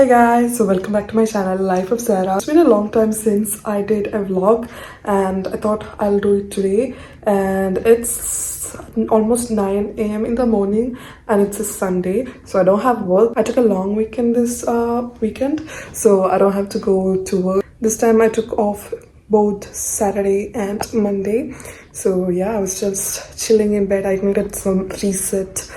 Hey guys, so welcome back to my channel Life of Sarah. It's been a long time since I did a vlog and I thought I'll do it today, and it's almost 9 a.m. in the morning and it's a Sunday, so I don't have work. I took a long weekend this weekend, so I don't have to go to work. This time I took off both Saturday and Monday, so yeah, I was just chilling in bed. I needed some reset,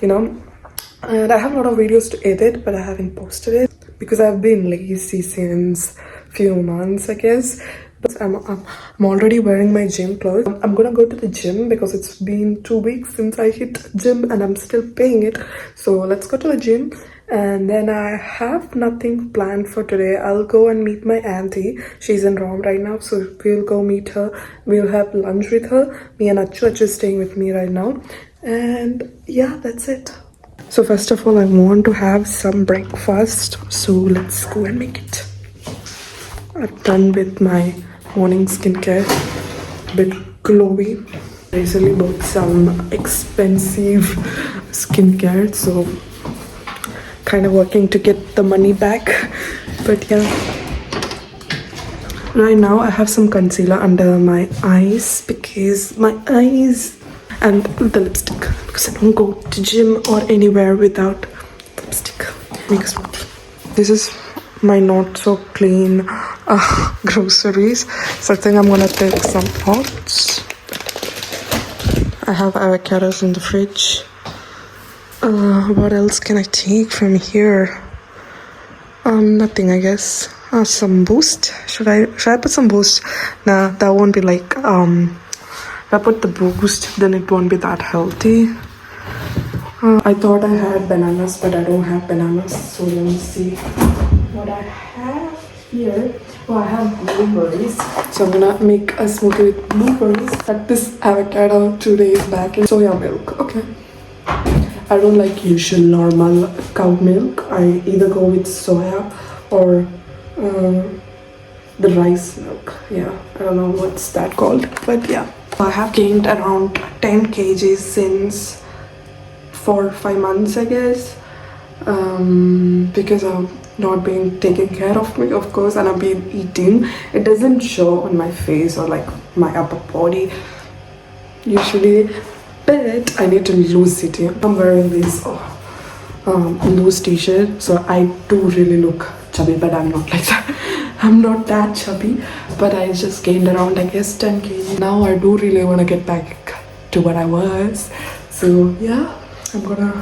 and I have a lot of videos to edit, but I haven't posted it because I've been lazy since few months, I guess. But I'm already wearing my gym clothes. I'm gonna go to the gym because it's been 2 weeks since I hit gym and I'm still paying it. So let's go to the gym. And then I have nothing planned for today. I'll go and meet my auntie. She's in Rome right now, so we'll go meet her. We'll have lunch with her. Me and Achu is staying with me right now. And yeah, that's it. So first of all, I want to have some breakfast. So let's go and make it. I'm done with my morning skincare. A bit glowy. I recently bought some expensive skincare, so kind of working to get the money back. But yeah. Right now I have some concealer under my eyes because my eyes and the lipstick, because I don't go to gym or anywhere without lipstick. This is my not so clean groceries, so I think I'm gonna take some out. I have avocados in the fridge. What else can I take from here? Nothing, I guess. Some Boost. Should I put some Boost? Nah, that won't be like if I put the Boost, then it won't be that healthy. I thought I had bananas, but I don't have bananas. So let me see what I have here. Oh, I have blueberries. So I'm gonna make a smoothie with blueberries. Cut this avocado 2 days back in soya milk. Okay. I don't like usual normal cow milk. I either go with soya or the rice milk. Yeah, I don't know what's that called, but yeah. I have gained around 10 kgs since 4 or 5 months, I guess, because I've not been taking care of me, of course, and I've been eating. It doesn't show on my face or like my upper body usually, but I need to lose it. Yeah? I'm wearing this loose t-shirt, so I do really look chubby, but I'm not like that. I'm not that chubby, but I just gained around, I guess, 10 kg. Now I do really want to get back to what I was. So yeah, I'm gonna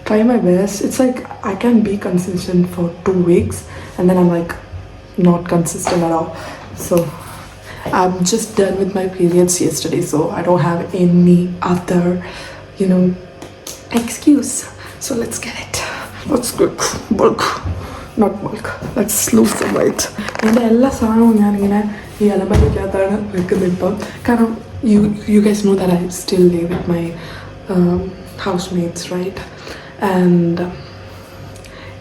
try my best. It's like I can be consistent for 2 weeks and then I'm like not consistent at all. So I'm just done with my periods yesterday, so I don't have any other, excuse. So let's get it. Let's go. Bulk. Not bulk. Let's lose some weight. എൻ്റെ എല്ലാ സാധനവും ഞാനിങ്ങനെ ഈ അലമാരിക്കകത്താണ് വെക്കുന്നത് ഇപ്പം. കാരണം you guys know that I still live with my housemates, right? And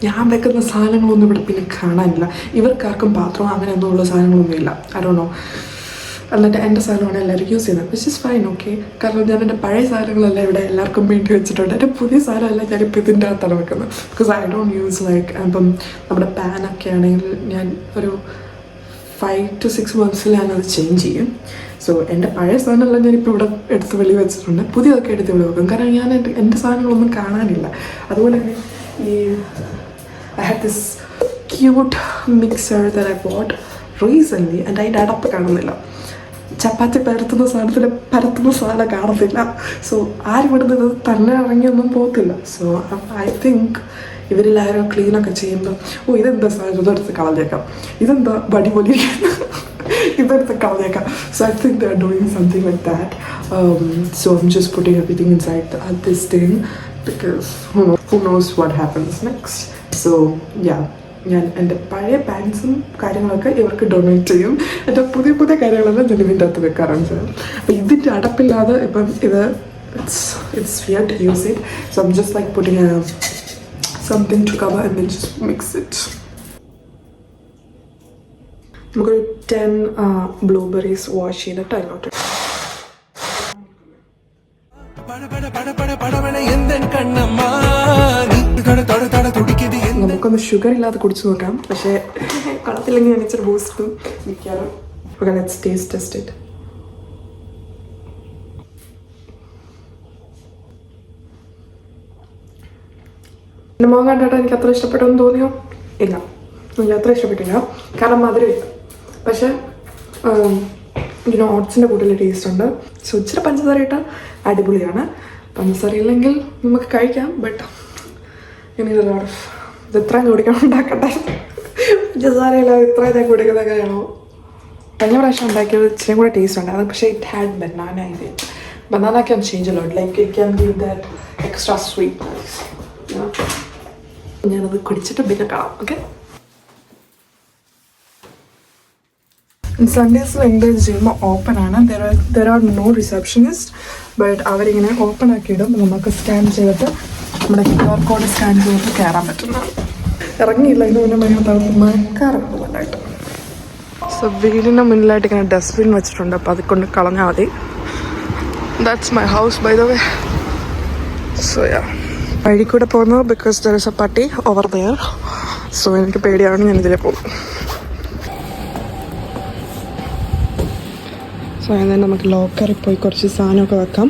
ഞാൻ വെക്കുന്ന സാധനങ്ങളൊന്നും ഇവിടെ പിന്നെ കാണാനില്ല. ഇവർക്കാർക്കും പാത്രം അങ്ങനെയൊന്നുമുള്ള സാധനങ്ങളൊന്നുമില്ല. I don't know. എന്നിട്ട് എൻ്റെ സാധനമാണ് എല്ലാവരും യൂസ് ചെയ്യുന്നത്, വിച്ച് ഇസ് ഫൈൻ, ഓക്കെ. കാരണം ഞാൻ എൻ്റെ പഴയ സാധനങ്ങളെല്ലാം ഇവിടെ എല്ലാവർക്കും വേണ്ടി വെച്ചിട്ടുണ്ട്. എൻ്റെ പുതിയ സാധനമല്ല ഞാനിപ്പോൾ ഇതിൻ്റെ അകത്താണ് വെക്കുന്നത്. Because I don't use like ഇപ്പം നമ്മുടെ പാനൊക്കെ ആണെങ്കിൽ ഞാൻ ഒരു 5 to 6 months ഞാനത് ചേഞ്ച് ചെയ്യും. സോ എൻ്റെ പഴയ സാധനമെല്ലാം ഞാനിപ്പോൾ ഇവിടെ എടുത്ത് വെളി വെച്ചിട്ടുണ്ട്. പുതിയതൊക്കെ എടുത്ത് ഇവിടെ വെക്കും, കാരണം ഞാൻ എൻ്റെ സാധനങ്ങളൊന്നും കാണാനില്ല. അതുപോലെ തന്നെ ഈ I had this cute mixer that I bought recently and അതിൻ്റെ അടപ്പ് കാണുന്നില്ല. ചപ്പാത്തി പരത്തുന്ന സാധനം കാണത്തില്ല. സോ ആരും ഇവിടെ നിന്ന് തന്നെ ഇറങ്ങിയൊന്നും പോകത്തില്ല. സോ ഐ തിങ്ക് ഇവരെല്ലാവരും ക്ലീനൊക്കെ ചെയ്യുമ്പോൾ ഇതെന്താ സാധനം, ഇതെടുത്ത് കളഞ്ഞേക്കാം, ഇതെന്താ വടി പോലെ ഇതെടുത്ത് കളഞ്ഞേക്കാം. So I think they are doing something like that. So I'm just putting everything inside this thing because who knows what happens next. So yeah, ഞാൻ എൻ്റെ പഴയ പാൻസും കാര്യങ്ങളൊക്കെ ഇവർക്ക് ഡൊണേറ്റ് ചെയ്യും. എൻ്റെ പുതിയ കാര്യങ്ങളെല്ലാം ഞാൻ ഇതിൻ്റെ അകത്ത് വെക്കാറുണ്ട്. അപ്പം ഇതിൻ്റെ അടപ്പില്ലാതെ ഇപ്പം ഇത് it's weird to use it. So I'm just like putting something to cover and then just mix it. നമുക്കൊരു 10 ബ്ലൂബെറീസ് വാഷ് ചെയ്തിട്ട് അതിലോട്ട് നമുക്ക് നമുക്കൊന്ന് ഷുഗർ ഇല്ലാതെ കുടിച്ച് നോക്കാം. പക്ഷേ കളത്തില്ലെങ്കിൽ ഞാൻ ഇച്ചിരി ബൂസ്റ്റും മിക്കാറും. Okay, let's taste test it. എൻ്റെ മുഖം കണ്ടിട്ട് എനിക്ക് അത്ര ഇഷ്ടപ്പെട്ടെന്ന് തോന്നിയോ? ഇല്ല, എനിക്ക് അത്ര ഇഷ്ടപ്പെട്ടില്ല. കാരണം മധുരമില്ല. പക്ഷേ ഇതിന് ഓട്സിൻ്റെ കൂടുതൽ ടേസ്റ്റ് ഉണ്ട്. സോ ഇച്ചിരി പഞ്ചസാര ഇട്ടാൽ അടിപൊളിയാണ്. പഞ്ചസാര ഇല്ലെങ്കിൽ നമുക്ക് കഴിക്കാം. ബട്ട് ഇനി ഇത് ഇത്രയും കുടിക്കണം ഉണ്ടാക്കട്ടെ. പഞ്ചസാരയില്ലാതെ ഇത്രയും ഞാൻ കുടിക്കുന്നതൊക്കെ കാണോ. കഴിഞ്ഞ പ്രാവശ്യം ഉണ്ടാക്കിയത് ഇച്ചിരി കൂടെ ടേസ്റ്റ് ഉണ്ടായിരുന്നു. പക്ഷേ it had banana in it. Banana can change a lot. Like it can give that extra sweet. ഞാനത് കുടിച്ചിട്ട് പിന്നെ കാണാം. ഓക്കെ, സൺഡേസിൽ എൻ്റെ ജിം ഓപ്പൺ ആണ്. There are no receptionist. But അവരിങ്ങനെ ഓപ്പൺ ആക്കിയിടും. നമുക്ക് സ്കാൻ ചെയ്തിട്ട് നമ്മുടെ QR കോഡ് സ്കാൻ ചെയ്തിട്ട് കയറാൻ പറ്റുന്നതാണ്. ഇറങ്ങിയില്ല, ഇതിന് മുന്നേ മഴക്കാറുണ്ട് നന്നായിട്ട്. സോ വീടിൻ്റെ മുന്നിലായിട്ട് ഇങ്ങനെ ഡസ്റ്റ്ബിൻ വെച്ചിട്ടുണ്ട്. അപ്പോൾ അത് കൊണ്ട് കളഞ്ഞാൽ മതി. That's my house by the way. So yeah, വഴി കൂടെ പോകുന്നത് ബിക്കോസ് ദർ ഇസ് എ പട്ടി ഓവർ ദെയർ. സോ എനിക്ക് പേടിയാണ്, ഞാൻ ഇതിലേ പോകും. സോ അങ്ങനെ നമുക്ക് ലോക്കറിൽ പോയി കുറച്ച് സാധനമൊക്കെ വെക്കാം.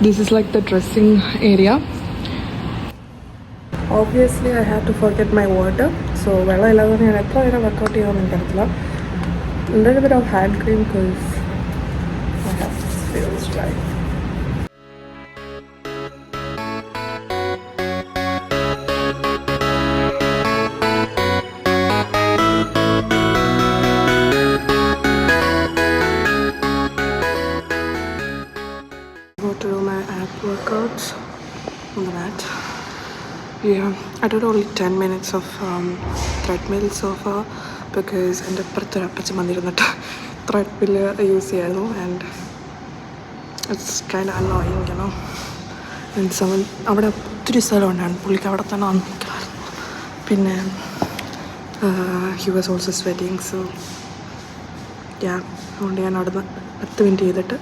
This is like the dressing area. Obviously I have to forget my water. So വെള്ളം ഇല്ലാതെ ഞാൻ എത്ര നേരം വർക്കൗട്ട് ചെയ്യാമെന്ന് എനിക്കറിയില്ല. എൻ്റെ bit of hand cream because I have feels dry. To do my ab workouts on the mat. Yeah, I did only 10 minutes of treadmill so far because എൻ്റെ അപ്പുറത്ത് അപ്പച്ച വന്നിരുന്നിട്ട് treadmill യൂസ് ചെയ്യായിരുന്നു. And it's kind annoying, you know. And അവിടെ ഒത്തിരി സ്ഥലം ഉണ്ടായിരുന്നു. പുള്ളിക്ക് അവിടെ തന്നെ വന്നിരിക്കലായിരുന്നു. പിന്നെ he was also sweating. So yeah, അതുകൊണ്ട് ഞാൻ അവിടെ നിന്ന് 10 മിനിറ്റ് ചെയ്തിട്ട്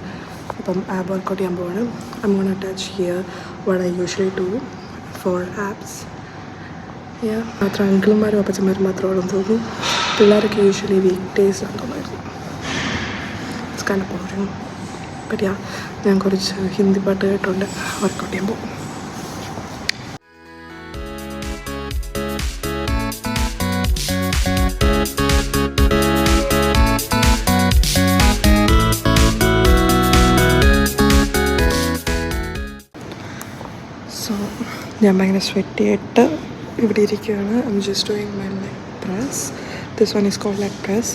അപ്പം ആബ് വർക്കൗട്ട് ചെയ്യാൻ പോവാണ്. I gonna touch here what I usually do for abs. Yeah, മാത്രം അങ്കിളുമാരും അപ്പച്ചന്മാരും മാത്രമേ ഉള്ളൂ തോന്നുന്നു. പിള്ളേരൊക്കെ യൂഷ്വലി വീക്ക് ഡേയ്സ് ആണ് തോന്നുമായിരുന്നു. It's kind of boring. But yeah, ഞാൻ കുറച്ച് ഹിന്ദി പാട്ട് കേട്ടുകൊണ്ട് വർക്കൗട്ട് ചെയ്യാൻ പോകും. ഞാൻ ഭയങ്കര സ്വെറ്റ് ആയിട്ട് ഇവിടെ ഇരിക്കുകയാണ്. I'm just doing my leg press. This one is called leg press.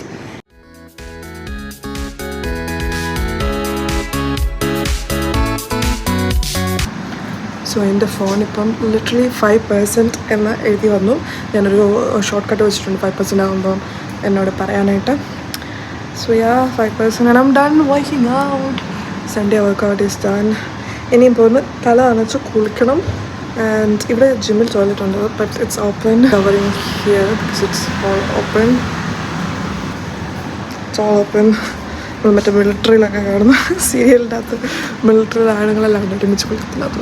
So എൻ്റെ ഫോൺ ഇപ്പം ലിറ്ററലി 5% എന്ന് എഴുതി വന്നു. ഞാനൊരു ഷോർട്ട് കട്ട് വെച്ചിട്ടുണ്ട് 5% ആകുമ്പം എന്നോട് പറയാനായിട്ട്. So yeah, 5% and I'm done working out. Sunday workout is done. ഇനിയും പോകുന്നു തല നനച്ച് കുളിക്കണം. ആൻഡ് ഇവിടെ ജിമ്മിൽ ടോയ്ലറ്റ് ഉണ്ട്, but it's open. Covering here because it's all open. It's all open. മറ്റേ മിലിറ്ററിയിലൊക്കെ കാണുന്നു, സീരിയലിൻ്റെ അകത്ത് മിലിറ്ററിയിൽ ആണുങ്ങളെല്ലാം ഒരുമിച്ച് കുളിക്കത്തില്ലാത്ത.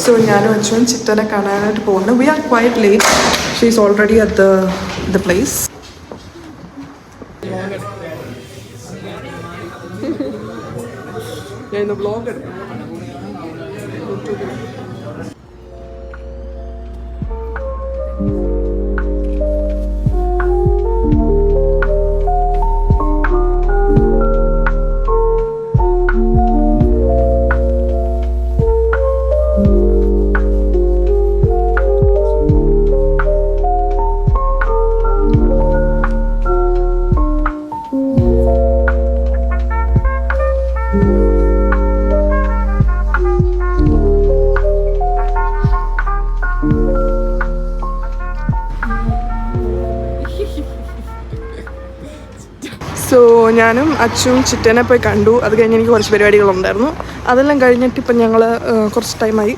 സോ ഞാനും അച്ഛനും ചിറ്റനെ കാണാനായിട്ട് പോകുന്നു. We are quite late. She is already at the place. ഞാൻ ഇന്ന് വ്ളോഗ് എടുക്കാം. ഞാനും അച്ചും ചിറ്റനെ പോയി കണ്ടു. അത് കഴിഞ്ഞ് എനിക്ക് കുറച്ച് പരിപാടികളുണ്ടായിരുന്നു. അതെല്ലാം കഴിഞ്ഞിട്ട് ഇപ്പം ഞങ്ങൾ കുറച്ച് ടൈമായി.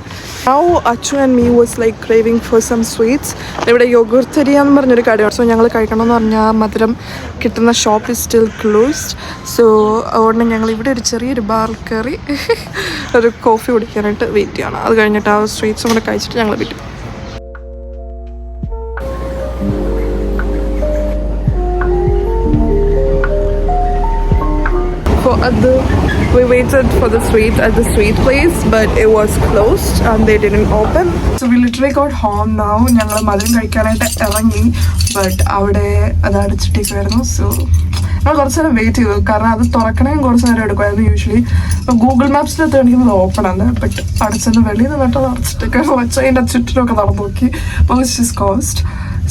Achu and me was like craving for some sweets. ഇവിടെ യോഗുർത്തരിയ എന്ന് പറഞ്ഞൊരു കടയാണ്. സോ ഞങ്ങൾ കഴിക്കണമെന്ന് പറഞ്ഞാൽ മധുരം കിട്ടുന്ന shop is still closed. So അതുകൊണ്ട് ഞങ്ങൾ ഇവിടെ ഒരു ചെറിയൊരു ബാറിൽ കയറി ഒരു കോഫി കുടിക്കാനായിട്ട് വെയിറ്റ് ചെയ്യണം. അത് കഴിഞ്ഞിട്ട് ആ സ്വീറ്റ്സും കൂടെ കഴിച്ചിട്ട് ഞങ്ങൾ വീട്ടിൽ പോകും. We waited for the sweet at the sweet place, but it was closed and they didn't open. So we literally got home now. ഞങ്ങൾ മധുരം കഴിക്കാനായിട്ട് ഇറങ്ങി, ബട്ട് അവിടെ അത് അടച്ചിട്ടേക്കുമായിരുന്നു. സോ നമ്മൾ കുറച്ച് നേരം വെയിറ്റ് ചെയ്തു, കാരണം അത് തുറക്കണേ കുറച്ച് നേരം എടുക്കുമായിരുന്നു. യൂഷ്വലി ഗൂഗിൾ മാപ്സിനകത്ത് കാണിക്കുന്നത് ഓപ്പൺ ആണ്, ബട്ട് അടച്ചെന്ന് വെളിയിൽ നിന്ന് പെട്ടെന്ന് അടച്ചിട്ടേക്ക് വെച്ച് അതിൻ്റെ ചുറ്റിനൊക്കെ നടന്നു നോക്കി. It's just cost.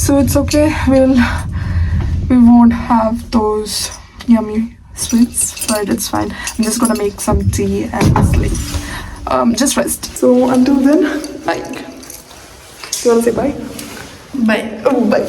So it's okay. We won't have those yummy sweets, but it's fine. I'm just gonna make some tea and sleep. Just rest. So until then, bye. You wanna say bye? Bye. Oh, bye.